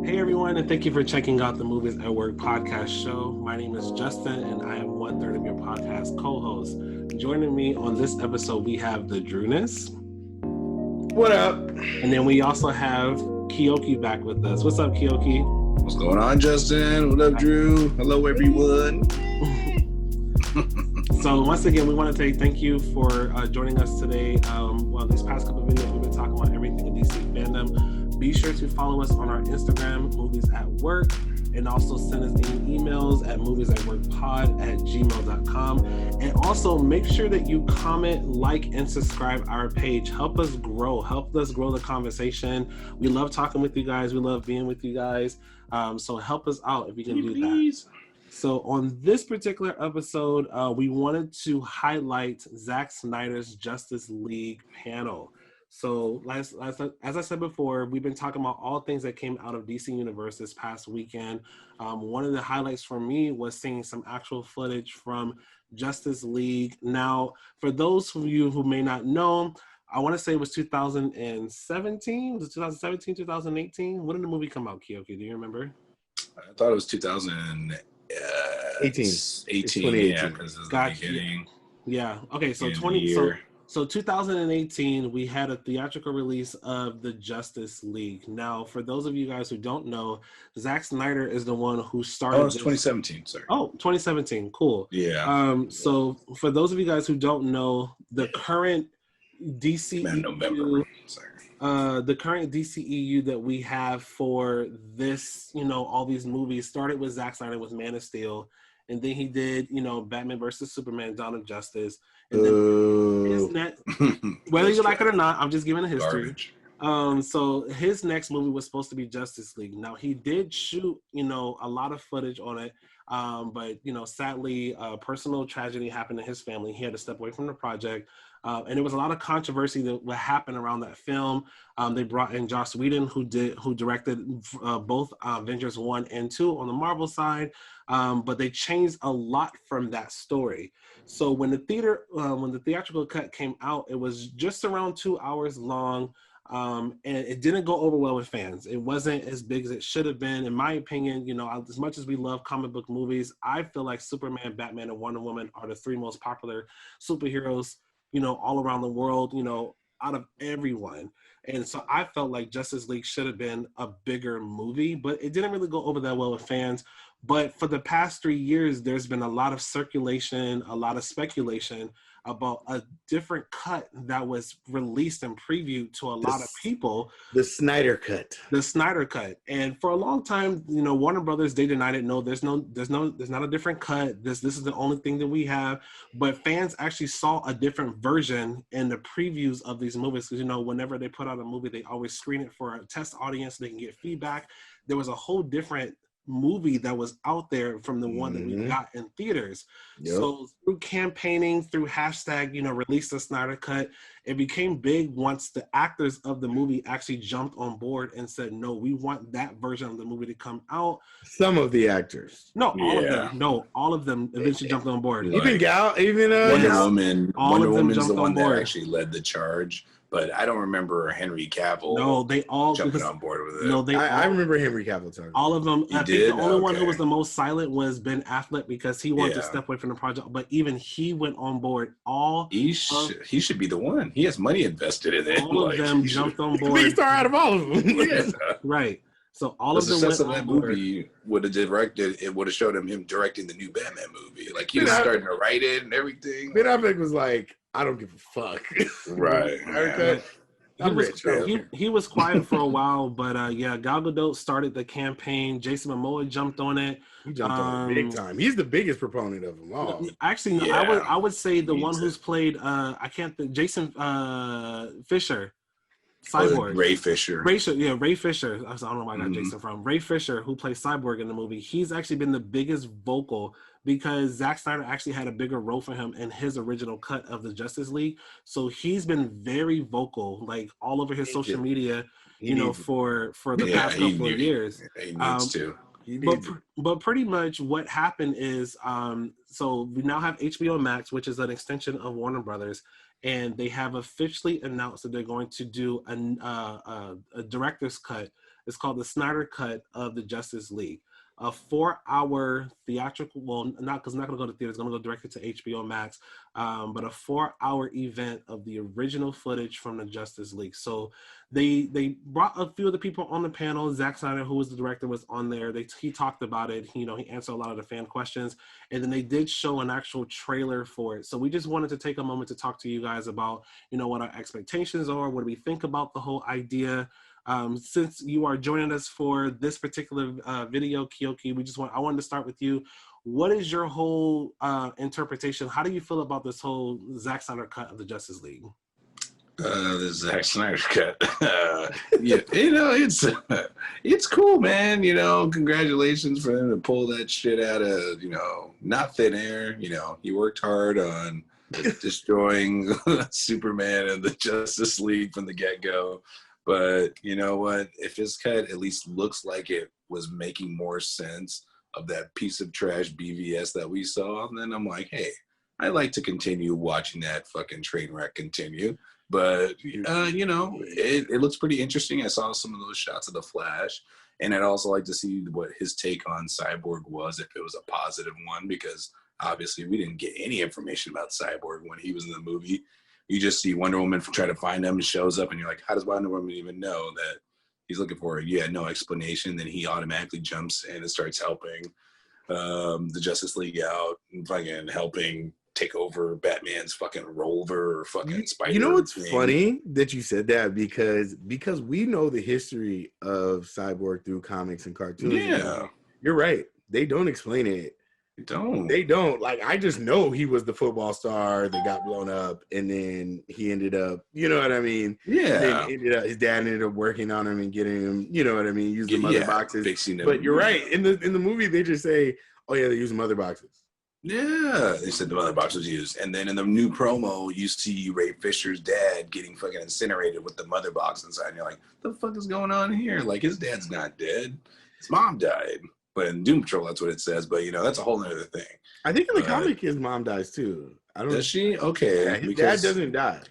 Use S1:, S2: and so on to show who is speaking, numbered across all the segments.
S1: Hey everyone, and thank you for checking out the Movies at Work podcast show. My name is Justin, and I am 1/3 of your podcast co-host. Joining me on this episode, we have the Drewness.
S2: What up?
S1: And then we also have Kiyoki back with us. What's up, Kiyoki?
S3: What's going on, Justin? What up, Drew? Hello, everyone.
S1: So once again, we want to say thank you for joining us today. These past couple of videos, we've been talking about everything in DC FanDome. Be sure to follow us on our Instagram, Movies at Work, and also send us any emails at moviesatworkpod@gmail.com. And also make sure that you comment, like, and subscribe our page. Help us grow the conversation. We love talking with you guys. We love being with you guys. So help us out if you can do that. So on this particular episode, we wanted to highlight Zack Snyder's Justice League panel. So as I said before, we've been talking about all things that came out of DC Universe this past weekend. One of the highlights for me was seeing some actual footage from Justice League. Now, for those of you who may not know, I want to say it was 2017. Was it 2017, 2018? When did the movie come out, Kiyoki? Do you remember?
S3: I thought it was 2018.
S2: 2018.
S3: Yeah, because it's the beginning.
S1: Yeah. Okay. So 2018, we had a theatrical release of the Justice League. Now, for those of you guys who don't know, Zack Snyder is the one who started.
S3: Oh, it's 2017. Sorry.
S1: Oh, 2017. Cool.
S3: Yeah.
S1: So for those of you guys who don't know, the current DCEU, the current DCEU that we have for this, all these movies started with Zack Snyder with Man of Steel. And then he did, Batman versus Superman, Dawn of Justice. And then his next, whether you like it or not, I'm just giving a history. So his next movie was supposed to be Justice League. Now he did shoot, a lot of footage on it. But sadly, personal tragedy happened to his family. He had to step away from the project. And there was a lot of controversy that what happened around that film. They brought in Joss Whedon, who directed both Avengers 1 and 2 on the Marvel side. But they changed a lot from that story. So when the theatrical cut came out, it was just around 2 hours long. And it didn't go over well with fans. It wasn't as big as it should have been. In my opinion, as much as we love comic book movies, I feel like Superman, Batman, and Wonder Woman are the three most popular superheroes, all around the world, out of everyone. And so I felt like Justice League should have been a bigger movie, but it didn't really go over that well with fans. But for the past 3 years, there's been a lot of circulation, a lot of speculation about a different cut that was released and previewed to a lot of people.
S2: The Snyder cut.
S1: The Snyder cut. And for a long time, Warner Brothers, they denied it. No, there's not a different cut. This is the only thing that we have. But fans actually saw a different version in the previews of these movies. Because, whenever they put out a movie, they always screen it for a test audience so they can get feedback. There was a whole different movie that was out there from the one that we got in theaters. Yep. So through campaigning, through hashtag, release the Snyder cut, it became big once the actors of the movie actually jumped on board and said, no, we want that version of the movie to come out.
S2: Some of the actors.
S1: No, all of them. No, all of them eventually jumped on board.
S2: Like, even
S3: Wonder Woman's the one that actually led the charge. But I don't remember Henry Cavill.
S1: No, they all
S3: jumping on board with it.
S1: No,
S2: I remember Henry Cavill talking.
S1: All of them. I think the only one who was the most silent was Ben Affleck because he wanted to step away from the project. But even he went on board.
S3: He should be the one. He has money invested in it.
S1: All of them jumped on board.
S2: The biggest star out of all of them.
S1: Right. So all of them went on
S3: that
S1: board.
S3: Movie would have showed him directing the new Batman movie. Like he was starting to write it and everything.
S2: Ben Affleck was like, I don't give a fuck.
S3: Right.
S1: He was quiet for a while, but Gal Gadot started the campaign. Jason Momoa jumped on it.
S2: He jumped on it big time. He's the biggest proponent of them all.
S1: Actually, no, I would say the one who's played Jason Fisher. Cyborg.
S3: Ray Fisher.
S1: Ray Fisher. I don't know where I got Jason from. Ray Fisher, who plays Cyborg in the movie, he's actually been the biggest vocal because Zack Snyder actually had a bigger role for him in his original cut of the Justice League. So he's been very vocal, like all over his social media, for the past couple of years.
S3: He needs to.
S1: But pretty much what happened is, so we now have HBO Max, which is an extension of Warner Brothers, and they have officially announced that they're going to do a director's cut It's called the Snyder Cut of the Justice League. A 4-hour theatrical, well, not because it's not going to go to theaters, it's going to go directly to HBO Max, but a 4-hour event of the original footage from the Justice League. So they brought a few of the people on the panel. Zack Snyder, who was the director, was on there. He talked about it. He answered a lot of the fan questions, and then they did show an actual trailer for it. So we just wanted to take a moment to talk to you guys about, what our expectations are, what do we think about the whole idea. Since you are joining us for this particular video, Kiyoki, I wanted to start with you. What is your whole interpretation? How do you feel about this whole Zack Snyder cut of the Justice League?
S3: The Zack Snyder cut. Yeah, it's cool, man. Congratulations for them to pull that shit out of, not thin air. He worked hard on destroying Superman and the Justice League from the get-go. But you know what? If his cut at least looks like it was making more sense of that piece of trash BVS that we saw, then I'm like, hey, I like to continue watching that fucking train wreck continue. But, it looks pretty interesting. I saw some of those shots of the Flash. And I'd also like to see what his take on Cyborg was, if it was a positive one, because obviously we didn't get any information about Cyborg when he was in the movie. You just see Wonder Woman try to find him and shows up, and you're like, how does Wonder Woman even know that he's looking for her? You had no explanation. Then he automatically jumps in and starts helping the Justice League out and fucking helping take over Batman's fucking rover or fucking Spider.
S2: You know what's funny that you said that, because we know the history of Cyborg through comics and cartoons.
S3: Yeah.
S2: You're right. They don't explain it. They don't. Like, I just know he was the football star that got blown up, and then he ended up, you know what I mean?
S3: Yeah.
S2: His dad ended up working on him and getting him, you know what I mean, using mother boxes. But you're right. In the movie, they just say, oh yeah, they're using mother boxes.
S3: Yeah, they said the mother box was used. And then in the new promo, you see Ray Fisher's dad getting fucking incinerated with the mother box inside. And you're like, the fuck is going on here? Like, his dad's not dead. His mom died. But in Doom Patrol, that's what it says. But, that's a whole other thing.
S2: I think in the comic, his mom dies too.
S3: Does she? Okay.
S2: Yeah, his dad doesn't die.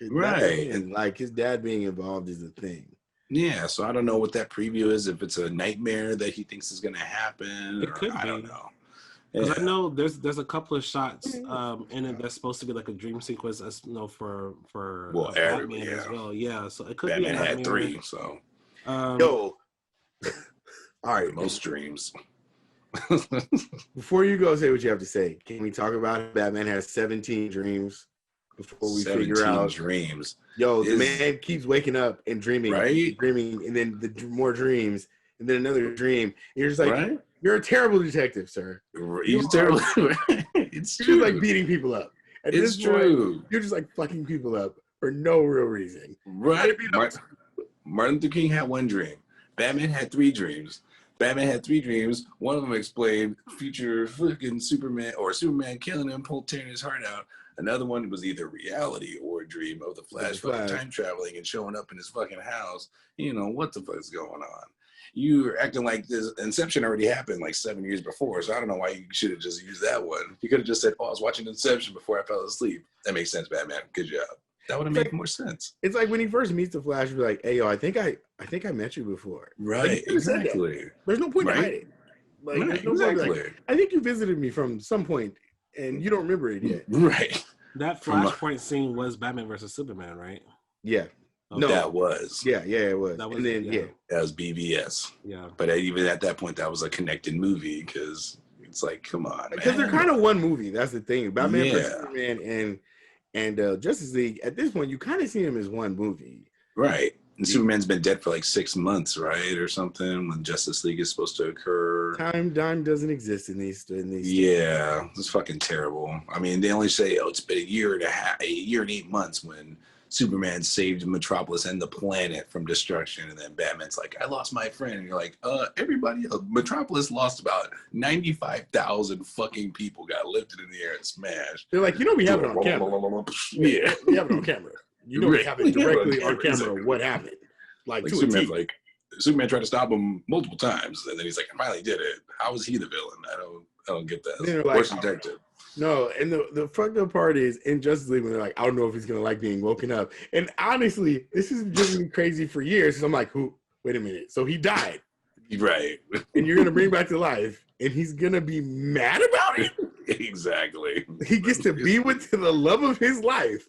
S3: Right.
S2: And like, his dad being involved is a thing.
S3: Yeah, so I don't know what that preview is, if it's a nightmare that he thinks is going to happen.
S1: It could be.
S3: I don't know.
S1: Because I know there's a couple of shots in it that's supposed to be like a dream sequence, as for Batman as well. Yeah, so it could
S3: Batman
S1: be.
S3: Batman had 3, so.
S2: All right.
S3: Most dreams.
S2: Before you go say what you have to say, can we talk about Batman has 17 dreams before we figure out
S3: dreams?
S2: The man keeps waking up and dreaming,
S3: right?
S2: Dreaming, and then more dreams, and then another dream. And you're just like, you're a terrible detective, sir.
S3: He's terrible. It's true.
S2: You're like beating people up. At
S3: it's
S2: this
S3: true.
S2: Point, you're just like fucking people up for no real reason.
S3: Right. Martin Luther King had 1 dream. Batman had 3 dreams. Batman had 3 dreams. One of them explained future fucking Superman or Superman killing him, tearing his heart out. Another one was either reality or a dream of the Flash fucking time traveling and showing up in his fucking house. What the fuck is going on? You're acting like this Inception already happened like 7 years before, so I don't know why you should have just used that one. You could have just said, I was watching Inception before I fell asleep. That makes sense, Batman. Good job. That would have made more sense.
S2: It's like when he first meets the Flash, you're like, hey, yo, I think I met you before.
S3: Right,
S2: like,
S3: exactly.
S2: There's no point in hiding. Like,
S3: right,
S2: no
S3: exactly.
S2: Like, I think you visited me from some point, and you don't remember it yet.
S3: Right.
S1: That Flashpoint scene was Batman versus Superman, right?
S2: Yeah.
S3: Okay. No, that was.
S2: Yeah, it was.
S1: That was,
S2: and then,
S3: that was BVS.
S1: Yeah.
S3: But even at that point, that was a connected movie, because it's like, come on,
S2: because they're kind of one movie. That's the thing. Batman versus Superman and Justice League, at this point, you kind of see them as one movie.
S3: Right. And Superman's been dead for like 6 months, right? Or something, when Justice League is supposed to occur.
S2: Time doesn't exist in these
S3: Yeah, it's fucking terrible. I mean, they only say, it's been a year and 8 months when Superman saved Metropolis and the planet from destruction, and then Batman's like, I lost my friend. And you're like, everybody, Metropolis lost about 95,000 fucking people, got lifted in the air and smashed.
S2: They're like, we have it on camera.
S3: Yeah.
S2: We have it on camera. We have it directly on camera what happened. Like
S3: Superman tried to stop him multiple times, and then he's like, I finally did it. How is he the villain? I don't get that. Worst detective.
S2: No, and the fucked up part is in Justice League when they're like, I don't know if he's gonna like being woken up. And honestly, this has driven me crazy for years. Because I'm like, who wait a minute. So he died.
S3: Right.
S2: And you're going to bring him back to life, and he's going to be mad about it?
S3: Exactly.
S2: He gets to be with the love of his life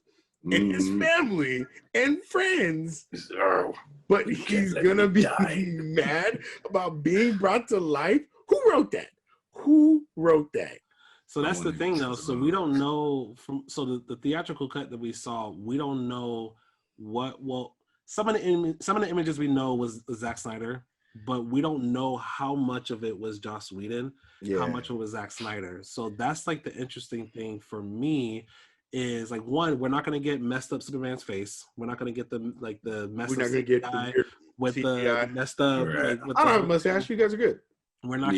S2: and his family and friends. But he's going to be mad about being brought to life? Who wrote that? Who wrote that?
S1: So that's the thing, though. So we don't know the theatrical cut that we saw. We don't know what. Well, some of the images we know was Zack Snyder, but we don't know how much of it was Joss Whedon, how much of it was Zack Snyder. So that's like the interesting thing for me. Is like, one, we're not going to get messed up Superman's face. We're not going to get the messed up guy with the messed up.
S2: Right. I don't have a mustache. You guys are good.
S1: We're not.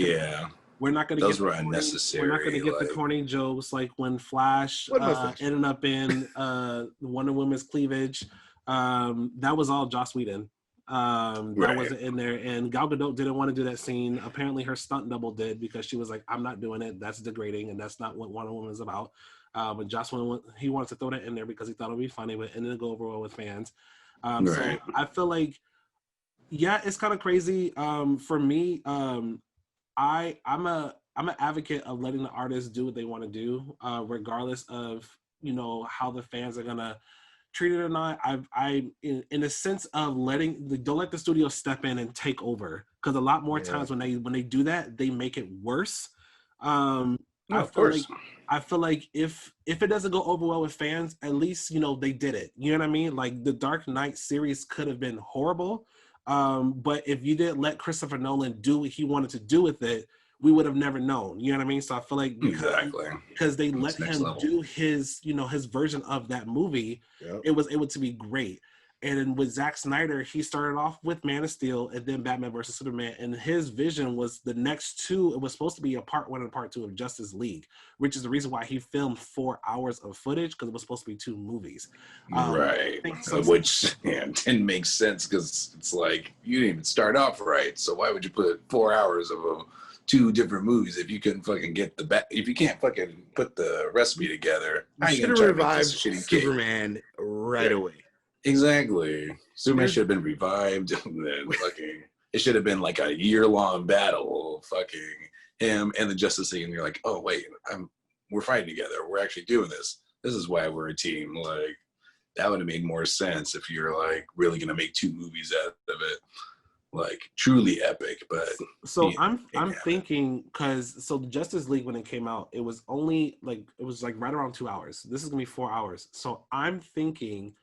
S1: We're not going to get
S3: those unnecessary.
S1: We're not going to get the corny jokes like when Flash ended up in Wonder Woman's cleavage. That was all Joss Whedon. That wasn't in there. And Gal Gadot didn't want to do that scene. Apparently, her stunt double did because she was like, "I'm not doing it. That's degrading, and that's not what Wonder Woman is about." But Joss Whedon, he wanted to throw that in there because he thought it would be funny, but it didn't go over well with fans. So I feel like, it's kind of crazy. For me, I'm an advocate of letting the artists do what they want to do, regardless of how the fans are gonna treat it or not. I in a sense of don't let the studio step in and take over, because a lot more times when they do that, they make it worse. I feel like if it doesn't go over well with fans, at least they did it. You know what I mean? Like the Dark Knight series could have been horrible. But if you didn't let Christopher Nolan do what he wanted to do with it, we would have never known. You know what I mean? So I feel like because they let him do his, his version of that movie, it was able to be great. And with Zack Snyder, he started off with Man of Steel and then Batman versus Superman. And his vision was the next two. It was supposed to be a part 1 and part 2 of Justice League, which is the reason why he filmed 4 hours of footage, because it was supposed to be 2 movies.
S3: Which didn't make sense, because it's like, you didn't even start off right. So why would you put 4 hours of 2 different movies if you couldn't fucking get if you can't fucking put the recipe together?
S2: You should have revived Superman right away.
S3: Exactly. Superman should have been revived, and then it should have been like a year-long battle, fucking him and the Justice League, and you're like, oh wait, we're fighting together. We're actually doing this. This is why we're a team. Like, that would have made more sense if you're like really gonna make 2 movies out of it, like truly epic. But
S1: so I'm thinking, because the Justice League, when it came out, it was only like right around 2 hours. This is gonna be 4 hours. So I'm thinking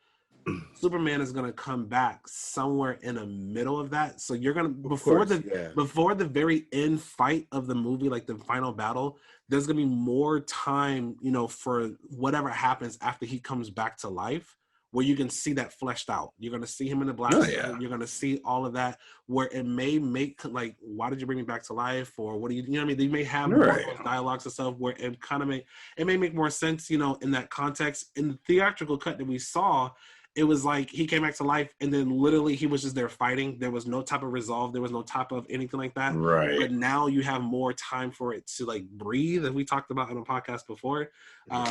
S1: Superman is gonna come back somewhere in the middle of that. So you're gonna before the very end fight of the movie, like the final battle, there's gonna be more time, for whatever happens after he comes back to life, where you can see that fleshed out. You're gonna see him in the black suit. You're gonna see all of that, where it may make like, why did you bring me back to life, or what do you know what I mean? They may have more of those dialogues and stuff where it kind of may make more sense, in that context. In the theatrical cut that we saw, it was like he came back to life, and then literally he was just there fighting. There was no type of resolve. There was no type of anything like that.
S3: Right.
S1: But now you have more time for it to like breathe, as we talked about on the podcast before.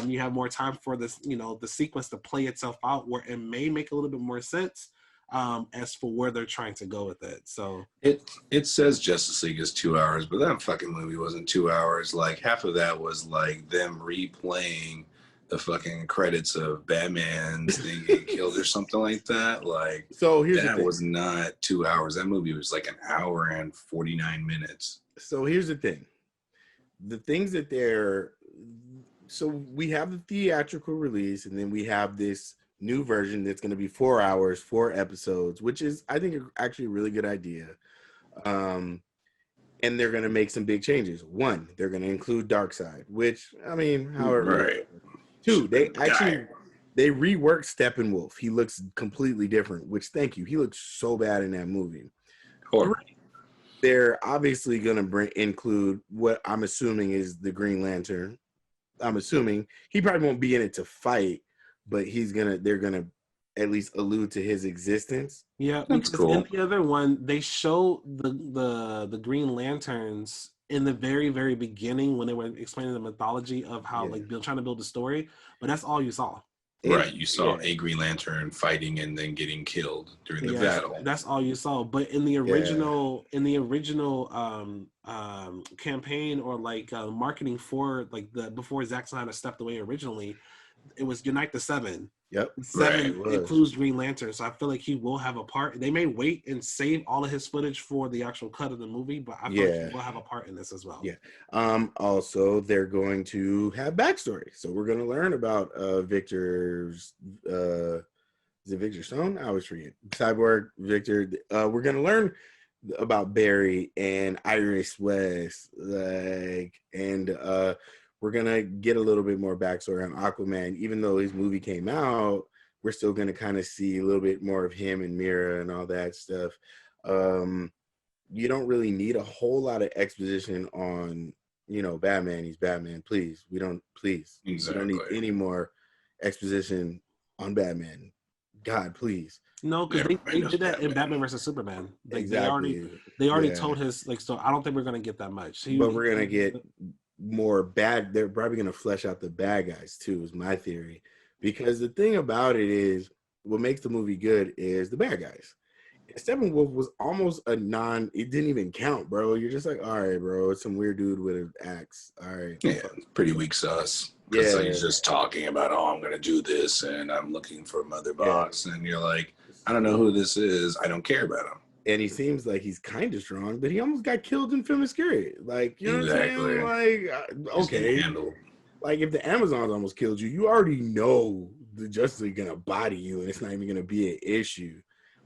S1: You have more time for this, the sequence to play itself out, where it may make a little bit more sense as for where they're trying to go with it. So
S3: it says Justice League is 2 hours, but that fucking movie wasn't 2 hours. Like, half of that was like them replaying the fucking credits of Batman's thing getting killed or something like that. Like,
S2: so here's
S3: that was not 2 hours. That movie was like 1 hour and 49 minutes.
S2: So here's the thing. The things that so we have the theatrical release, and then we have this new version that's going to be 4 hours, 4 episodes, which is, I think, actually a really good idea. And they're going to make some big changes. 1, they're going to include Darkseid, which, I mean, however. 2, they reworked Steppenwolf. He looks completely different, which, thank you. He looks so bad in that movie. 3, they're obviously going to include what I'm assuming is the Green Lantern. I'm assuming he probably won't be in it to fight, but they're going to at least allude to his existence.
S1: Yeah, because in the other one, they show the Green Lanterns in the very, very beginning when they were explaining the mythology of how trying to build a story, but that's all you saw.
S3: Right, you saw a Green Lantern fighting and then getting killed during the battle.
S1: That's all you saw. But in the original, campaign or like marketing for like the before Zack Snyder stepped away originally, it was Unite the Seven.
S2: Yep.
S1: Seven includes Green Lantern, so I feel like he will have a part. They may wait and save all of his footage for the actual cut of the movie, but I feel like he will have a part in this as well.
S2: Yeah. Also, they're going to have backstory, so we're going to learn about Victor's. Is it Victor Stone? I always forget. Cyborg Victor. We're going to learn about Barry and Iris West, and we're gonna get a little bit more backstory on Aquaman. Even though his movie came out, we're still gonna kind of see a little bit more of him and Mira and all that stuff. You don't really need a whole lot of exposition on, Batman. He's Batman. Please, we don't need any more exposition on Batman. God, please.
S1: No, because they did that in Batman versus Superman. Like,
S2: exactly.
S1: They already told his so I don't think we're gonna get that much.
S2: But we're gonna get more bad. They're probably gonna flesh out the bad guys too, is my theory. Because the thing about it is, what makes the movie good is the bad guys. Steppenwolf was almost it didn't even count, bro. You're just like, all right, bro, it's some weird dude with an axe. All right.
S3: Yeah, pretty weak sauce. Yeah, he's just talking about, I'm gonna do this and I'm looking for Mother Box, and you're like, I don't know who this is. I don't care about him.
S2: And he seems like he's kind of strong, but he almost got killed in Film Scary. Like, you know what I'm saying? Like, okay. Like, if the Amazons almost killed you, you already know the Justice League gonna body you, and it's not even gonna be an issue.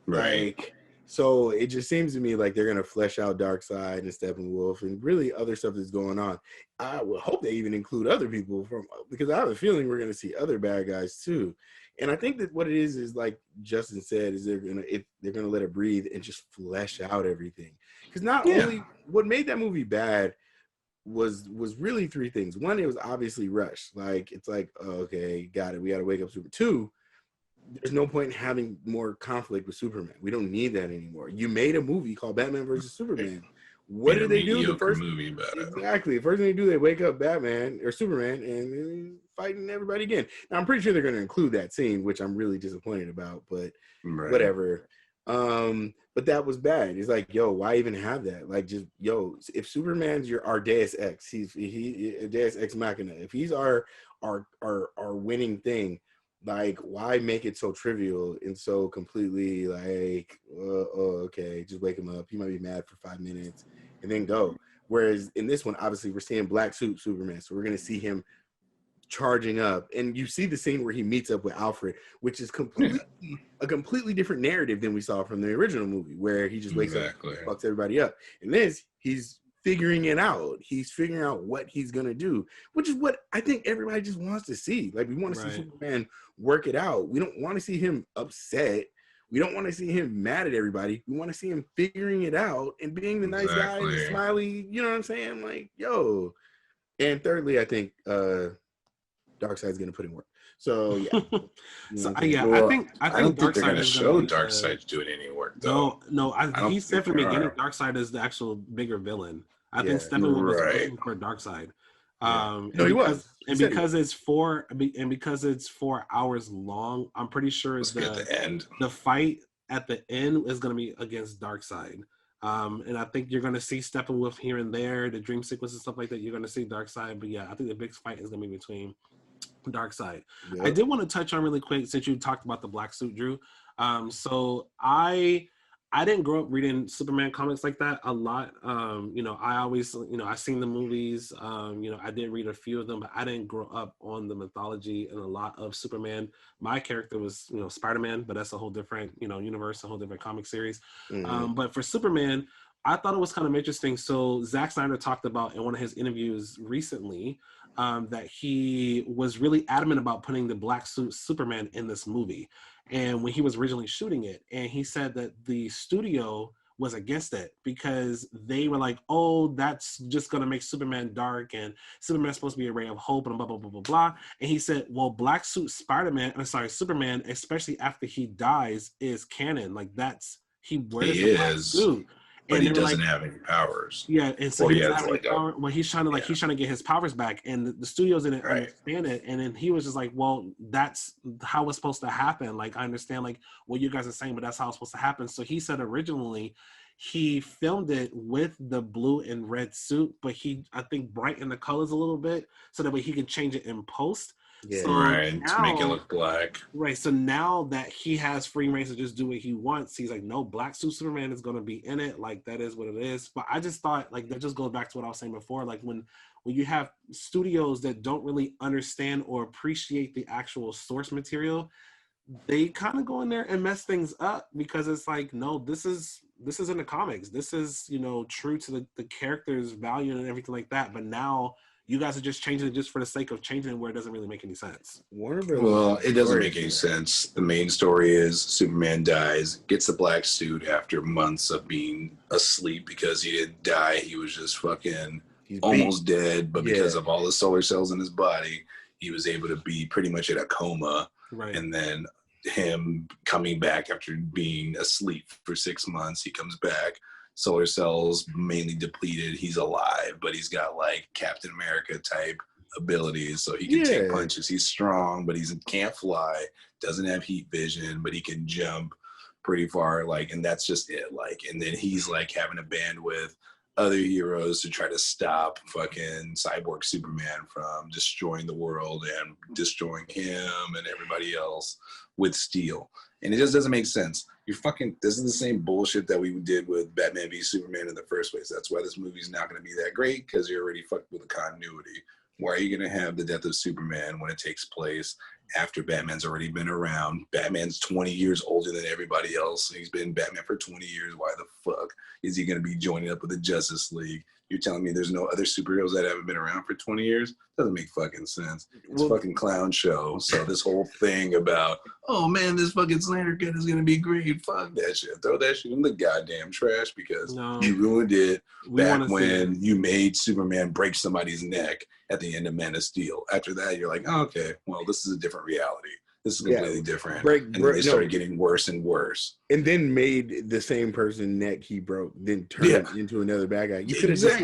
S3: Right.
S2: Like, so it just seems to me like they're gonna flesh out Darkseid and Steppenwolf and really other stuff that's going on. I would hope they even include other people because I have a feeling we're gonna see other bad guys too. And I think that what it is like Justin said, is they're gonna let it breathe and just flesh out everything. Because not only what made that movie bad was really three things. One, it was obviously rushed. Like, it's like, okay, got it. We got to wake up Super. Two, there's no point in having more conflict with Superman. We don't need that anymore. You made a movie called Batman versus Superman. What did they do? The first movie about it. Exactly. The first thing they do, they wake up Batman or Superman and fighting everybody again. Now, I'm pretty sure they're going to include that scene, which I'm really disappointed about, but whatever. But that was bad. It's like, yo, why even have that? Like, just, if Superman's our Deus Ex, he's Deus Ex Machina. If he's our winning thing, like, why make it so trivial and so completely like, okay, just wake him up. He might be mad for 5 minutes and then go. Whereas in this one, obviously, we're seeing black suit Superman, so we're gonna see him charging up, and you see the scene where he meets up with Alfred, which is a completely different narrative than we saw from the original movie, where he just wakes up and fucks everybody up. And this, he's figuring it out. He's figuring out what he's gonna do, which is what I think everybody just wants to see. Like, we want to see Superman work it out. We don't want to see him upset. We don't want to see him mad at everybody. We want to see him figuring it out and being the nice guy and the smiley, you know what I'm saying? Like, yo. And thirdly, I think Darkseid's gonna put in work. So yeah.
S3: I think they're gonna show Darkseid doing any work though.
S1: No, he said from the beginning Darkseid is the actual bigger villain. I think Steppenwolf was waiting for Darkseid. Because it's 4 hours long, I'm pretty sure the fight at the end is going to be against Darkseid. And I think you're going to see Steppenwolf here and there, the dream sequence and stuff like that. You're going to see Darkseid, but yeah, I think the big fight is going to be between Darkseid. Yep. I did want to touch on really quick, since you talked about the black suit, Drew. So I didn't grow up reading Superman comics like that a lot. I always, I've seen the movies. I did read a few of them, but I didn't grow up on the mythology and a lot of Superman. My character was, Spider-Man, but that's a whole different, universe, a whole different comic series. Mm-hmm. But for Superman, I thought it was kind of interesting. So Zack Snyder talked about in one of his interviews recently that he was really adamant about putting the black suit Superman in this movie. And when he was originally shooting it, and he said that the studio was against it because they were like, oh, that's just going to make Superman dark, and Superman's supposed to be a ray of hope, and blah, blah, blah, blah, blah. And he said, well, black suit Superman, especially after he dies, is canon. Like, he wears the black suit.
S3: But
S1: and
S3: he
S1: they were
S3: doesn't
S1: like,
S3: have any powers.
S1: yeah, and so
S3: Or
S1: he
S3: he
S1: doesn't
S3: has
S1: have any
S3: like
S1: power. Well, he's trying to
S3: yeah.
S1: he's trying to get his powers back, and the studios didn't
S3: Right.
S1: understand it. And then he was just like, "Well, that's how it's supposed to happen. Like, I understand like what you guys are saying, but that's how it's supposed to happen." So he said originally he filmed it with the blue and red suit, but I think brightened the colors a little bit so that way he could change it in post.
S2: Yeah.
S1: So
S3: Right,
S1: now,
S3: to make it look black.
S1: Right. So now that he has free reign to just do what he wants, he's like, no, Black Suit Superman is going to be in it. Like, that is what it is. But I just thought, like, that just goes back to what I was saying before. Like, when you have studios that don't really understand or appreciate the actual source material, they kind of go in there and mess things up because it's like, no, this is in the comics. This is, true to the character's value and everything like that. But now you guys are just changing it just for the sake of changing it where it doesn't really make any sense.
S2: Warner Brothers.
S3: Well, it doesn't make any sense. The main story is Superman dies, gets the black suit after months of being asleep because he didn't die. He was just fucking almost dead, but because of all the solar cells in his body, he was able to be pretty much in a coma.
S1: Right.
S3: And then him coming back after being asleep for 6 months, he comes back. Solar cells mainly depleted. He's alive, but he's got like Captain America type abilities, so he can take punches. He's strong, but he can't fly. Doesn't have heat vision, but he can jump pretty far. Like, and that's just it. Like, and then he's like having a band with other heroes to try to stop fucking Cyborg Superman from destroying the world and destroying him and everybody else with steel. And it just doesn't make sense. This is the same bullshit that we did with Batman v Superman in the first place. That's why this movie's not going to be that great, because you're already fucked with the continuity. Why are you going to have the death of Superman when it takes place after Batman's already been around? Batman's 20 years older than everybody else. He's been Batman for 20 years. Why the fuck is he going to be joining up with the Justice League? You're telling me there's no other superheroes that haven't been around for 20 years? Doesn't make fucking sense. It's a fucking clown show. So this whole thing about, oh man, this fucking Snyder cut is going to be great. Fuck that shit. Throw that shit in the goddamn trash, because you ruined it back when you made Superman break somebody's neck at the end of Man of Steel. After that, you're like, oh, okay, well, this is a different reality. This is completely different. And then they started getting worse and worse.
S2: And then made the same person neck he broke, then turned it into another bad guy. You could have just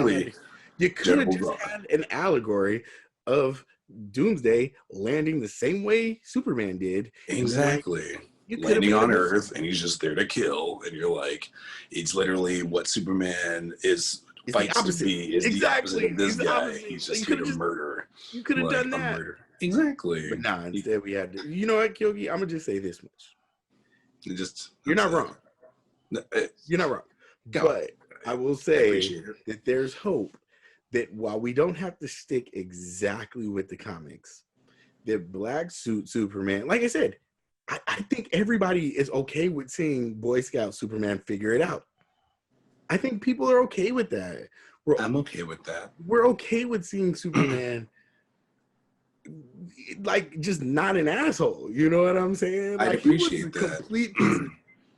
S2: had an allegory of Doomsday landing the same way Superman did.
S3: Exactly. Landing on Earth, and he's just there to kill. And you're like, it's literally what Superman fights to be. Is the opposite of this guy. He's just here to murder.
S2: You could have done that.
S3: Exactly.
S2: But nah, instead we had to. You know what, Kyogi? I'm gonna just say this much. You're not wrong. You're not wrong. But I will say that there's hope that while we don't have to stick exactly with the comics, that Black Suit Superman, like I said, I think everybody is okay with seeing Boy Scout Superman figure it out. I think people are okay with that.
S3: I'm okay with that.
S2: We're okay with seeing Superman like just not an asshole. You know what I'm saying? Like,
S3: I appreciate that.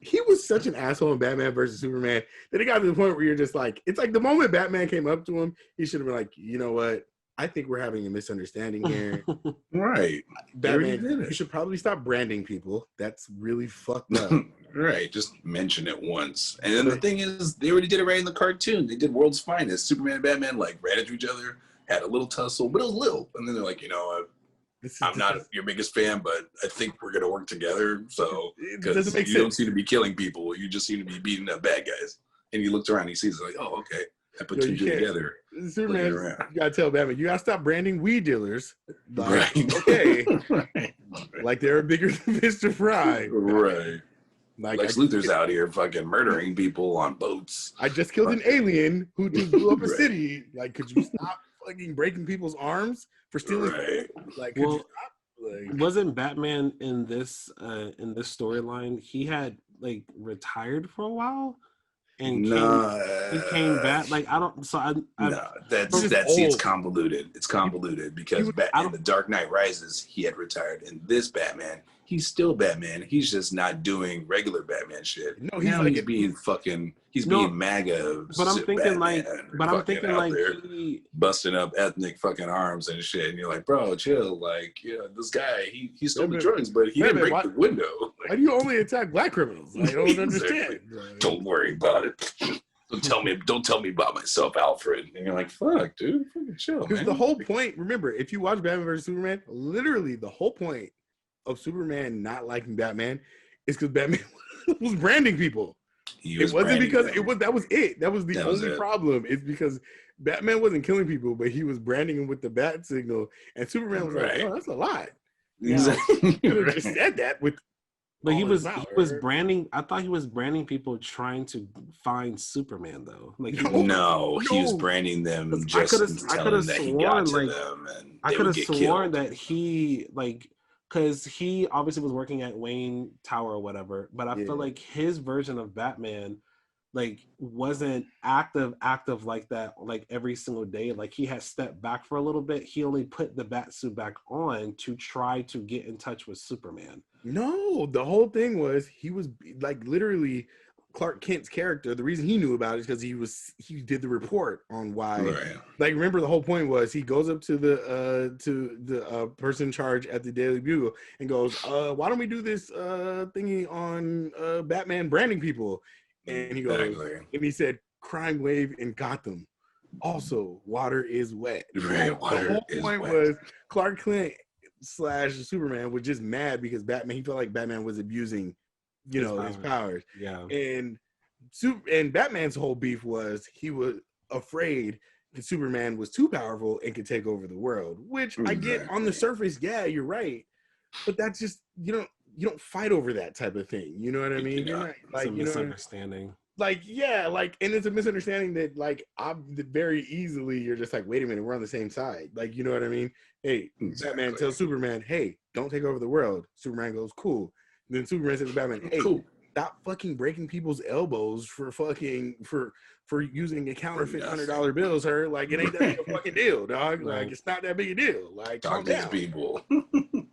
S2: He was such an asshole in Batman versus Superman that it got to the point where you're just like, it's like the moment Batman came up to him, he should have been like, you know what? I think we're having a misunderstanding here.
S3: Right.
S2: Batman, you should probably stop branding people. That's really fucked up.
S3: Right. Just mention it once. And then the thing is, they already did it right in the cartoon. They did World's Finest. Superman and Batman like ran into each other, had a little tussle, but it was little. And then they're like, you know what? I'm not your biggest fan, but I think we're going to work together. So, because you don't seem to be killing people. You just seem to be beating up bad guys. And he looks around, he sees it like, oh, okay. I put two together.
S2: Superman, you gotta tell Batman, you gotta stop branding weed dealers.
S3: Like,
S2: right. Okay. Like they're bigger than Mr. Fry.
S3: Right. Like Luthor's out here fucking murdering people on boats.
S2: I just killed an alien who just blew up a city. Like, could you stop fucking breaking people's arms for stealing?
S3: Right.
S2: Like, could you stop?
S1: Wasn't Batman in this storyline? He had like retired for a while. And he came back. Like, I don't. So I
S3: it's convoluted. It's convoluted because in The Dark Knight Rises, he had retired. In this Batman, he's still Batman. He's just not doing regular Batman shit. No, he's being MAGA.
S1: But I'm thinking
S3: busting up ethnic fucking arms and shit. And you're like, bro, chill. Like, this guy, he stole the drugs, but he didn't break the window.
S2: Why do you only attack black criminals? I don't understand.
S3: Don't worry about it. Don't tell me about myself, Alfred. And you're like, fuck, dude, fucking chill, man.
S2: The whole point, remember, if you watch Batman versus Superman, literally the whole point of Superman not liking Batman is because Batman was branding people. It wasn't because that was it. That was the only problem. It's because Batman wasn't killing people, but he was branding them with the bat signal, and Superman was like, "Oh, that's a lot."
S3: Exactly.
S2: You could have just said that with.
S1: But he was branding. I thought he was branding people trying to find Superman, though. Like
S3: he was branding them. Just I could have
S1: sworn, like, I could have sworn that he, like, because he obviously was working at Wayne Tower or whatever. But I feel like his version of Batman, like, wasn't active like that, like every single day. Like, he had stepped back for a little bit. He only put the bat suit back on to try to get in touch with Superman.
S2: No, the whole thing was he was like literally Clark Kent's character. The reason he knew about it is because he did the report on why. Right. Like, remember, the whole point was he goes up to the person in charge at the Daily Bugle and goes, "Why don't we do this thingy on Batman branding people?" And he goes, and he said, "Crime wave in Gotham. Also, water is wet."
S3: Right.
S2: The whole point was Clark Kent / Superman was just mad because he felt like Batman was abusing, his powers.
S1: Yeah.
S2: And Batman's whole beef was he was afraid that Superman was too powerful and could take over the world, which I get on the surface. Yeah, you're right. But that's just, you don't fight over that type of thing. You know what I mean?
S1: You're not, like, it's a misunderstanding.
S2: Like, yeah, like, and it's a misunderstanding that, like, very easily you're just like, wait a minute, we're on the same side. Like, you know what I mean? Hey, Batman tells Superman, hey, don't take over the world. Superman goes, cool. And then Superman says to Batman, hey, stop fucking breaking people's elbows for using a counterfeit $100 bill, sir. Like, it ain't that big a fucking deal, dog. Like, it's not that big a deal. Like,
S3: talk to these people.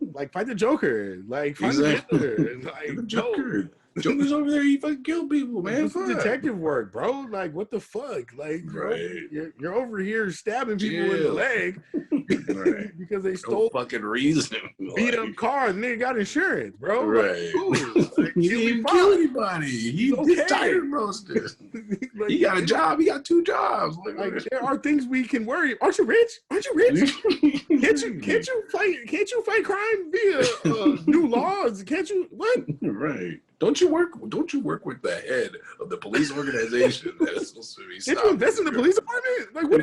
S2: Like, fight the Joker. Like, fight the Hitler. Like,
S3: the Joker. Joker's over there, he fucking kill people, man.
S2: It's detective work, bro. Like, what the fuck? Like, bro, you're over here stabbing people in the leg because they stole
S3: fucking reason.
S2: Beat up car and they got insurance, bro.
S3: Right.
S2: Like,
S3: he didn't kill anybody. He's tire roaster. Like, he got a job. He got 2 jobs.
S2: Like, there are things we can worry. Aren't you rich? Can't you fight crime via new laws? Can't you? What?
S3: Right. Don't you work with the head of the police organization that is supposed to be stopped?
S2: Did you invest in the police department? Like, what?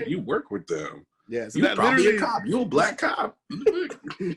S3: You work with them.
S2: Yeah, so
S3: you're probably a cop. You're a black cop.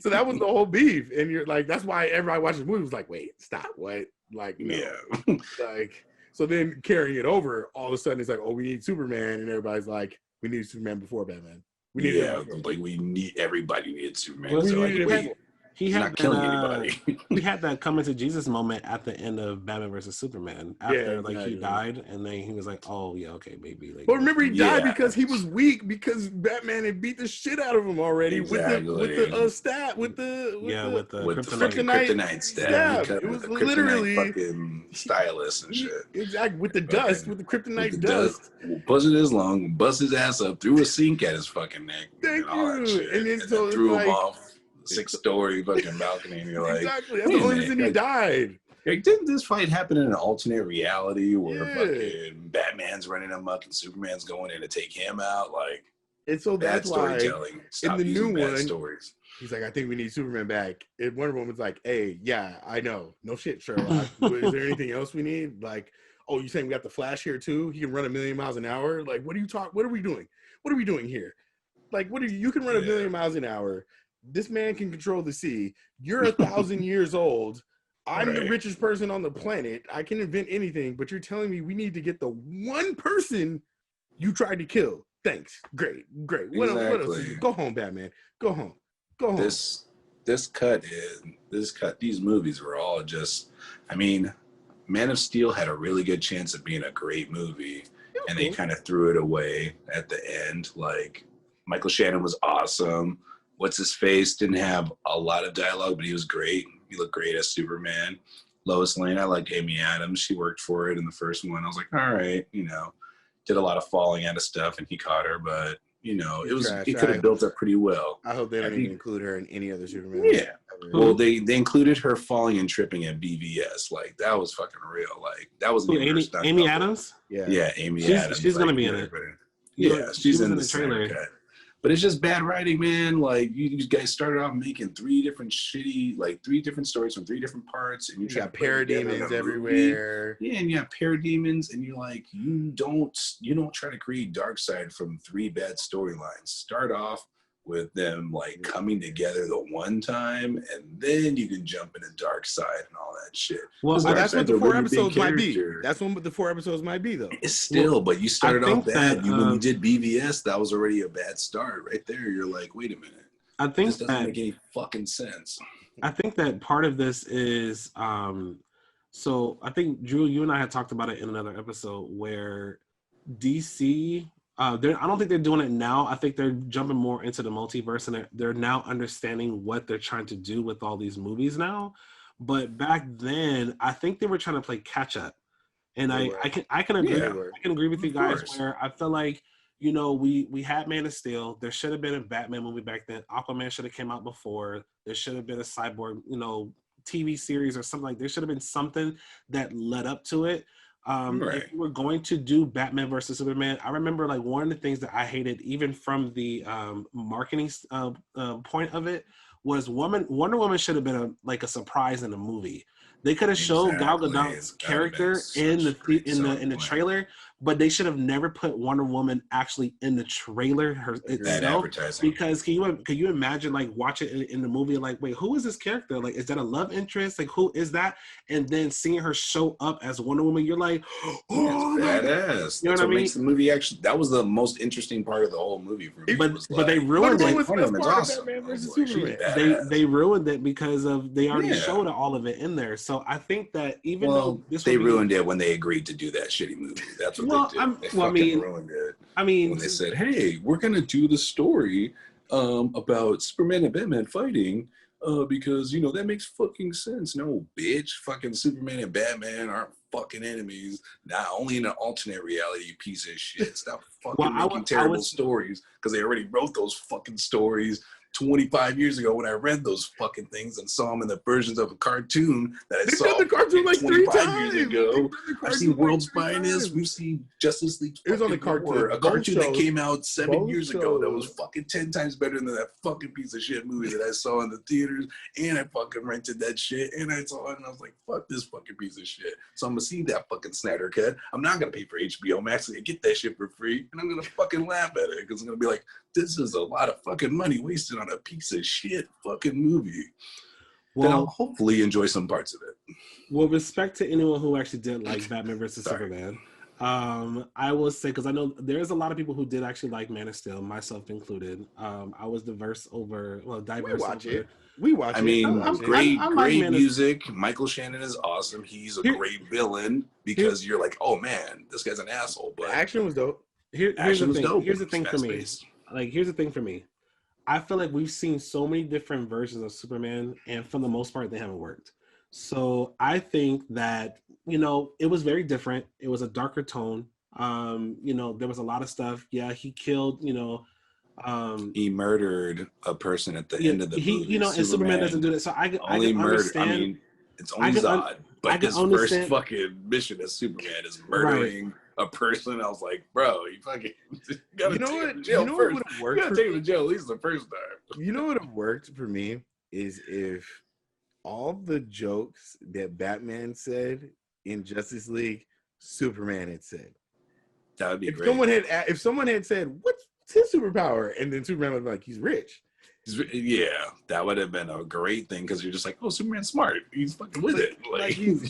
S2: So that was the whole beef, and you're like, that's why everybody watching the movie was like, wait, stop, what? Like, no.
S3: Yeah.
S2: Like, so then carrying it over, all of a sudden it's like, oh, we need Superman, and everybody's like, we need Superman before Batman.
S3: Everybody needed Superman.
S2: Well,
S3: so like,
S1: he had
S3: not killing anybody.
S1: He had that coming to Jesus moment at the end of Batman versus Superman. After he died, and then he was like, "Oh yeah, okay, maybe." Like,
S2: but remember, he died because he was weak because Batman had beat the shit out of him already with the stat with the kryptonite stab. It was literally
S3: fucking stylus and shit.
S2: Exactly, with the dust, with the kryptonite dust.
S3: Bust his lung, bust his ass up, threw a sink at his fucking neck.
S2: Thank you. And then so
S3: threw him off 6-story fucking balcony, and you're like,
S2: exactly. That's the only reason he died.
S3: Like, didn't this fight happen in an alternate reality where fucking Batman's running amok and Superman's going in to take him out? Like,
S2: and so that's why
S3: in
S2: the new one, he's like, I think we need Superman back. And Wonder Woman's like, hey, yeah, I know. No shit, Sherlock. Is there anything else we need? Like, oh, you saying we got the Flash here too? He can run 1,000,000 miles an hour. Like, what are we doing? What are we doing here? Like, you can run 1,000,000 miles an hour. This man can control the sea. You're 1,000 years old. I'm the richest person on the planet. I can invent anything, but you're telling me we need to get the one person you tried to kill. Thanks. Great. What else? Go home, Batman. Go home.
S3: These movies were all just, I mean, Man of Steel had a really good chance of being a great movie, and they kind of threw it away at the end. Like, Michael Shannon was awesome. What's his face didn't have a lot of dialogue, but he was great. He looked great as Superman. Lois Lane, I liked Amy Adams. She worked for it in the first one. I was like, all right, did a lot of falling out of stuff, and he caught her, but it could have built up pretty well.
S2: I hope they don't even include her in any other Superman.
S3: Yeah, Well, they included her falling and tripping at BVS. Like that was fucking real. Like that was
S1: Amy Adams.
S3: Yeah, Amy Adams.
S1: She's gonna be in it.
S3: Yeah, she's in
S1: in
S3: the trailer cut. But it's just bad writing, man. Like you guys started off making three different stories from 3 different parts, and you
S2: got parademons everywhere.
S3: Yeah, and you have parademons, and you're like, you don't try to create Darkseid from 3 bad storylines. Start off with them like coming together the one time, and then you can jump into Darkseid and all that shit.
S2: Well, that's what the 4 episodes might be. That's what the 4 episodes might be, though.
S3: It's still, but you started off bad. When you did BVS, that was already a bad start right there. You're like, wait a minute.
S1: I think
S3: this doesn't make any fucking sense.
S1: I think that part of this is, so I think Drew, you and I had talked about it in another episode where DC. I don't think they're doing it now. I think they're jumping more into the multiverse, and they're now understanding what they're trying to do with all these movies now. But back then, I think they were trying to play catch up, and I can agree.
S3: Yeah.
S1: I can agree with you guys where I feel like we had Man of Steel. There should have been a Batman movie back then. Aquaman should have came out before. There should have been a Cyborg TV series or something like. There should have been something that led up to it. If we were going to do Batman versus Superman, I remember like one of the things that I hated, even from the marketing point of it, was Wonder Woman should have been a surprise in the movie. They could have showed Gal Gadot's character in the trailer, but they should have never put Wonder Woman actually in the trailer itself. Because can you imagine like watching it in the movie, like, wait, who is this character? Like, is that a love interest? Like, who is that? And then seeing her show up as Wonder Woman, you're like, oh,
S3: badass. You know what makes the movie actually. That was the most interesting part of the whole movie for me.
S1: But they ruined it.
S3: Wonder Woman's awesome.
S1: They ruined it because they already showed all of it in there. So I think that even though
S3: they ruined it when they agreed to do that shitty movie. That's what they did. They fucking ruined it. When they said, "Hey, we're gonna do the story about Superman and Batman fighting because that makes fucking sense." No, bitch, fucking Superman and Batman aren't fucking enemies. Not only in an alternate reality, you piece of shit. Stop fucking making terrible stories because they already wrote those fucking stories 25 years ago when I read those fucking things and saw them in the versions of a cartoon that I saw
S2: the cartoon like
S3: 25 years ago. I've seen World's Finest. We've seen Justice League.
S2: It was on the cartoon.
S3: A cartoon that came out 7 years ago that was fucking 10 times better than that fucking piece of shit movie that I saw in the theaters. And I fucking rented that shit. And I saw it and I was like, fuck this fucking piece of shit. So I'm going to see that fucking Snyder cut. I'm not going to pay for HBO Max to get that shit for free. And I'm going to fucking laugh at it because I'm going to be like, this is a lot of fucking money wasted on a piece of shit fucking movie. Well, then I'll hopefully enjoy some parts of it.
S1: With respect to anyone who actually did like Batman versus Superman, I will say, because I know there's a lot of people who did actually like Man of Steel, myself included. I was diverse over.
S2: We watch it.
S3: I mean, great music. Michael Shannon is awesome. He's a great villain because you're like, oh man, this guy's an asshole. But
S2: the action was dope.
S1: Here's the thing. Here's the thing for me. Here's the thing for me. I feel like we've seen so many different versions of Superman, and for the most part, they haven't worked. So I think that, it was very different. It was a darker tone. There was a lot of stuff. Yeah, he killed,
S3: he murdered a person at the end of the movie.
S1: And Superman doesn't do that. So I can understand.
S3: I mean, it's only Zod, but his first fucking mission as Superman is murdering a person. I was like, bro, you fucking gotta take him to jail first. What would have worked? You gotta take him to jail at least the first time.
S2: You know what would have worked for me is if all the jokes that Batman said in Justice League, Superman had said.
S3: That would be great.
S2: If someone had said, "What's his superpower?" and then Superman was like, "He's rich."
S3: Yeah, that would have been a great thing because you're just like, oh, Superman's smart. He's fucking with it.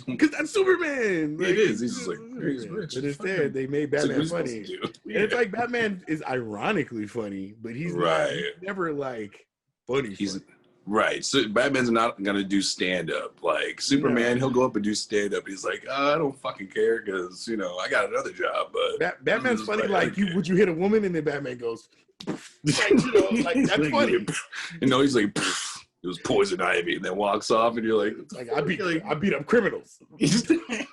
S2: Because that's Superman.
S3: It is. He's just like, he's rich.
S2: But instead, they made Batman funny. And it's like Batman is ironically funny, but he's never like funny.
S3: Right. So Batman's not going to do stand-up. Like Superman, he'll go up and do stand-up. He's like, I don't fucking care because, I got another job. But
S2: Batman's funny. Like, would you hit a woman? And then Batman goes, that's funny.
S3: He's like, it was poison ivy, and then walks off, and you're like
S2: I beat up criminals.
S3: I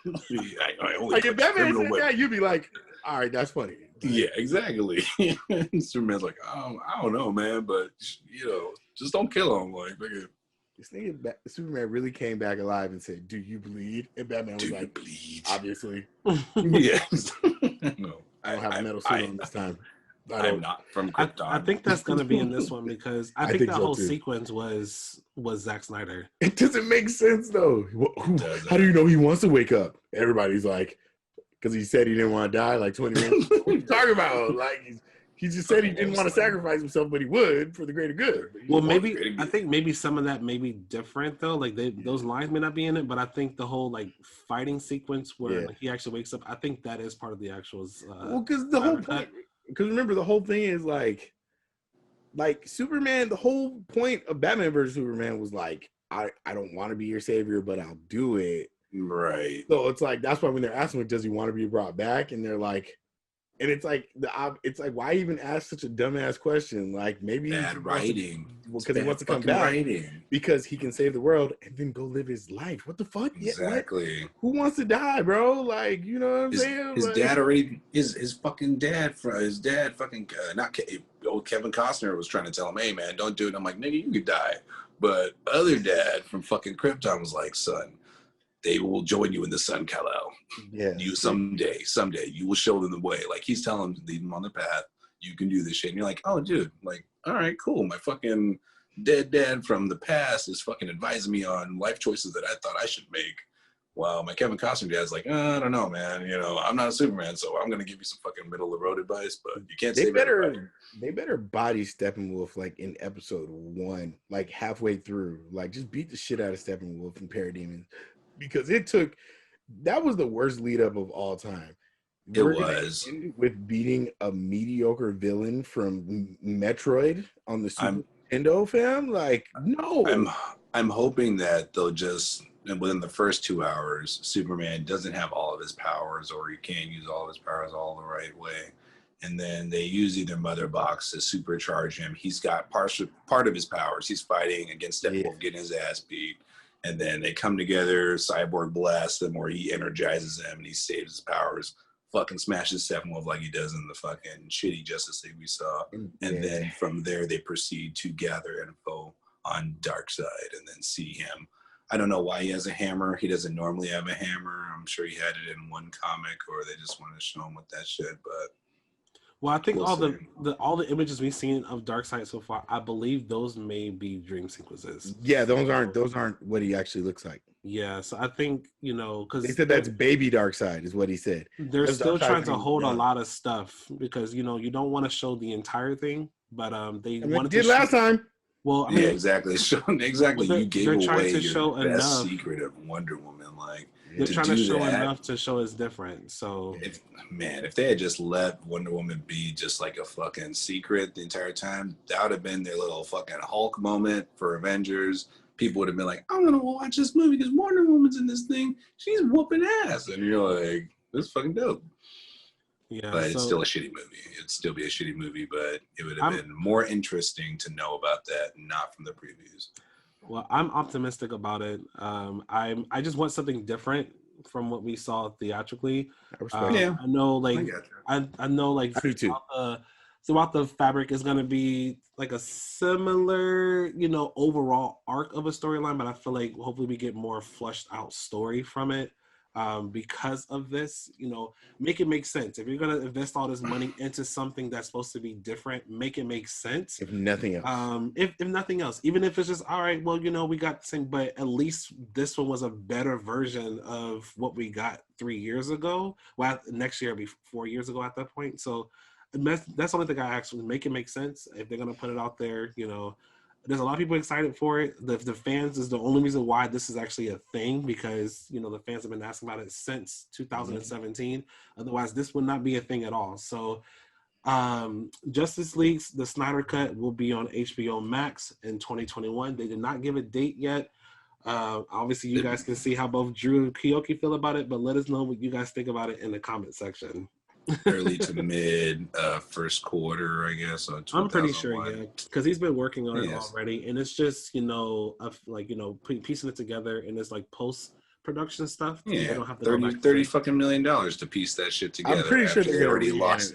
S3: only
S2: like if Batman said that, you'd be like, all right, that's funny.
S3: Yeah, exactly. Superman's like, I don't know, man, but just don't kill him. Like,
S2: this nigga Superman really came back alive and said, "Do you bleed?" And Batman was like,
S3: bleed?
S2: "Obviously."
S3: Yes. No,
S2: I don't have a metal suit on this time.
S3: I'm not from Krypton.
S1: I think that's gonna be in this one because I think that
S2: so
S1: whole
S2: too.
S1: sequence was Zack Snyder.
S2: It doesn't make sense though. How do you know he wants to wake up? Everybody's like, because he said he didn't want to die like 20 minutes. What are you talking about? Like he just said he didn't want to sacrifice himself, but he would for the greater good.
S1: Well, maybe I think maybe some of that may be different though. Like those lines may not be in it, but I think the whole like fighting sequence where like, he actually wakes up, I think that is part of the actual.
S2: Well, because the whole point. Because remember, the whole thing is like Superman. The whole point of Batman versus Superman was like, I don't want to be your savior, but I'll do it.
S3: Right.
S2: So it's like that's why when they're asking, does he want to be brought back, and they're like. And it's like why even ask such a dumbass question? Like maybe
S3: bad writing
S2: because he wants to come back because he can save the world and then go live his life. What the fuck?
S3: Exactly.
S2: Yeah, who wants to die, bro? Like you know what I'm saying?
S3: His dad already his fucking dad fucking old Kevin Costner was trying to tell him, hey man, don't do it. And I'm like, nigga, you could die. But other dad from fucking Krypton was like, son, they will join you in the sun, Kal-El.
S2: Yeah.
S3: You someday, you will show them the way. Like he's telling them, lead them on the path. You can do this shit. And you're like, oh, dude, like, all right, cool. My fucking dead dad from the past is fucking advising me on life choices that I thought I should make. Wow, my Kevin Costner dad's like, I don't know, man. You know, I'm not a Superman, so I'm gonna give you some fucking middle of the road advice, but you can't. They
S2: better body Steppenwolf like in episode 1, like halfway through, like just beat the shit out of Steppenwolf and Parademons. Because that was the worst lead up of all time.
S3: It was
S2: with beating a mediocre villain from Metroid on the Super Nintendo, fam. Like, no.
S3: I'm hoping that they'll just within the first 2 hours, Superman doesn't have all of his powers, or he can't use all of his powers all the right way, and then they use either Mother Box to supercharge him. He's got part of his powers. He's fighting against Steppenwolf, getting his ass beat. And then they come together, Cyborg blasts them, or he energizes them and he saves his powers, fucking smashes Steppenwolf like he does in the fucking shitty Justice League we saw. And then from there, they proceed to gather info on Darkseid and then see him. I don't know why he has a hammer. He doesn't normally have a hammer. I'm sure he had it in one comic, or they just wanted to show him with that shit, but.
S1: Well, I think all the images we've seen of Darkseid so far, I believe those may be dream sequences.
S2: Yeah, those aren't what he actually looks like.
S1: Yeah, so I think because
S2: they said that's baby Darkseid is what he said.
S1: They're still trying to hold a lot of stuff because you don't want to show the entire thing, but they wanted to
S2: last time.
S1: Well, I mean,
S3: exactly. Exactly. You gave away your best
S1: enough.
S3: Secret of Wonder Woman, like.
S1: They're trying to show enough to show it's different. So,
S3: if they had just let Wonder Woman be just like a fucking secret the entire time, that would have been their little fucking Hulk moment for Avengers. People would have been like, I'm gonna watch this movie because Wonder Woman's in this thing. She's whooping ass, and you're like, this is fucking dope. Yeah, but it's still a shitty movie. It'd still be a shitty movie, but it would have been more interesting to know about that, not from the previews.
S1: Well, I'm optimistic about it. I just want something different from what we saw theatrically. I know, like I know, like throughout the fabric is going to be like a similar, overall arc of a storyline, but I feel like hopefully we get more fleshed out story from it. Because of this, make it make sense. If you're gonna invest all this money into something that's supposed to be different, make it make sense.
S2: If nothing else,
S1: if nothing else, even if it's just all right, well, we got the same, but at least this one was a better version of what we got 3 years ago. Well, next year will be 4 years ago at that point. So that's the only thing I actually make it make sense. If they're gonna put it out there, there's a lot of people excited for it. The fans is the only reason why this is actually a thing because, the fans have been asking about it since 2017. Otherwise, this would not be a thing at all. So Justice League's The Snyder Cut will be on HBO Max in 2021. They did not give a date yet. Obviously, you guys can see how both Drew and Kiyoki feel about it, but let us know what you guys think about it in the comment section.
S3: Early to mid first quarter, I guess.
S1: I'm pretty sure, yeah, because he's been working on it already, and it's just piecing it together, and it's like post production stuff.
S3: Yeah, you don't have to $30 fucking $1 million to piece that shit together.
S2: I'm pretty sure
S3: they already lost.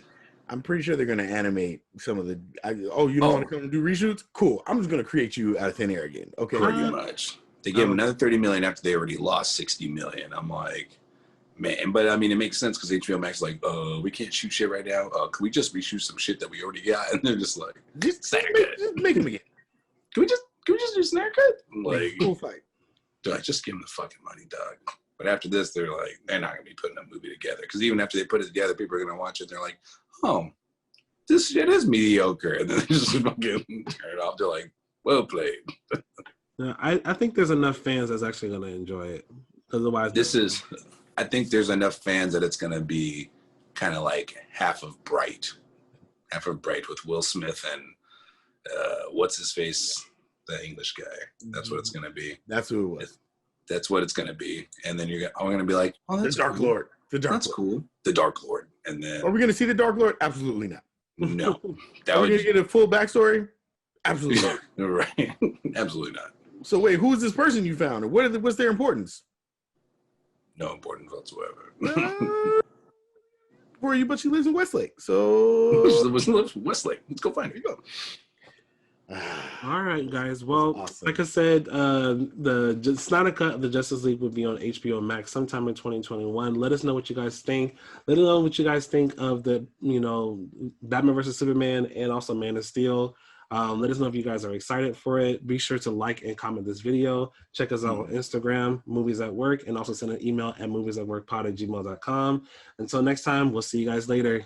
S2: I'm pretty sure they're gonna animate some of the. You don't want to come and do reshoots? Cool. I'm just gonna create you out of thin air again. Okay.
S3: Pretty much. They gave him another 30 million after they already lost 60 million. I'm like, man, but I mean, it makes sense because HBO Max is like, we can't shoot shit right now. Can we just reshoot some shit that we already got? And they're just like,
S2: just make him again.
S3: Can we just do Snyder Cut? I'm like,
S2: cool fight.
S3: Dude, just give them the fucking money, dog. But after this, they're like, they're not gonna be putting a movie together because even after they put it together, people are gonna watch it. They're like, oh, this shit is mediocre, and then they just fucking turn it off. They're like, well played.
S1: Yeah, I think there's enough fans that's actually gonna enjoy it. Otherwise,
S3: I think there's enough fans that it's gonna be kind of like half of Bright with Will Smith and what's his face, the English guy. That's what it's gonna be.
S2: That's who it was.
S3: That's what it's gonna be, and then I'm gonna be like, oh, that's
S2: the Dark
S3: cool.
S2: Lord.
S3: That's cool. The Dark Lord, and then
S2: are we gonna see the Dark Lord? Absolutely not.
S3: No.
S2: Are we gonna get a full backstory? Absolutely not.
S3: Right. Absolutely not.
S2: So wait, who is this person you found, or what's their importance?
S3: No importance whatsoever.
S2: Where are you? But she lives in Westlake. So
S3: Westlake. Let's go find her. You go.
S1: All right, guys. Well,
S2: awesome.
S1: Like I said, the Snyder Cut of the Justice League will be on HBO Max sometime in 2021. Let us know what you guys think. Let us know what you guys think of the, Batman versus Superman and also Man of Steel. Let us know if you guys are excited for it. Be sure to like and comment this video. Check us out on Instagram, Movies at Work, and also send an email at moviesatworkpod@gmail.com. Until next time, we'll see you guys later.